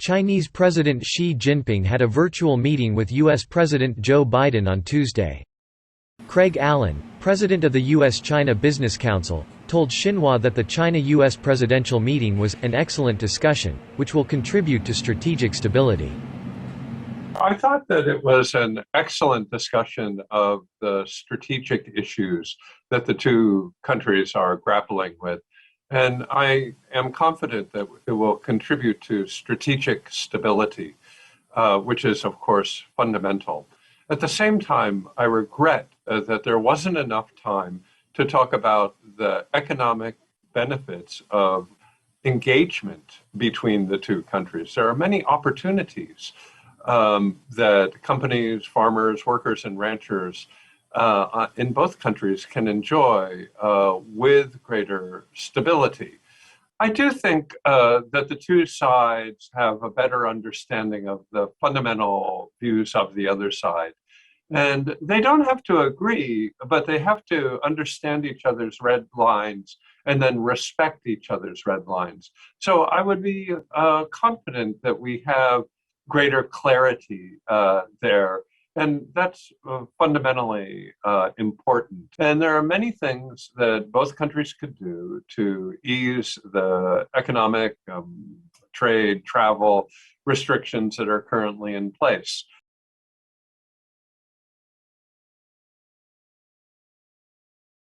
Chinese President Xi Jinping had a virtual meeting with U.S. President Joe Biden on Tuesday. Craig Allen, president of the U.S.-China Business Council, told Xinhua that the China-U.S. presidential meeting was an excellent discussion, which will contribute to strategic stability. I thought that it was an excellent discussion of the strategic issues that the two countries are grappling with. And I am confident that it will contribute to strategic stability, which is, of course, fundamental. At the same time, I regret that there wasn't enough time to talk about the economic benefits of engagement between the two countries. There are many opportunities that companies, farmers, workers, and ranchers in both countries can enjoy with greater stability. I do think that the two sides have a better understanding of the fundamental views of the other side. And they don't have to agree, but they have to understand each other's red lines and then respect each other's red lines. So I would be confident that we have greater clarity there. And that's fundamentally important. And there are many things that both countries could do to ease the economic, trade, travel restrictions that are currently in place.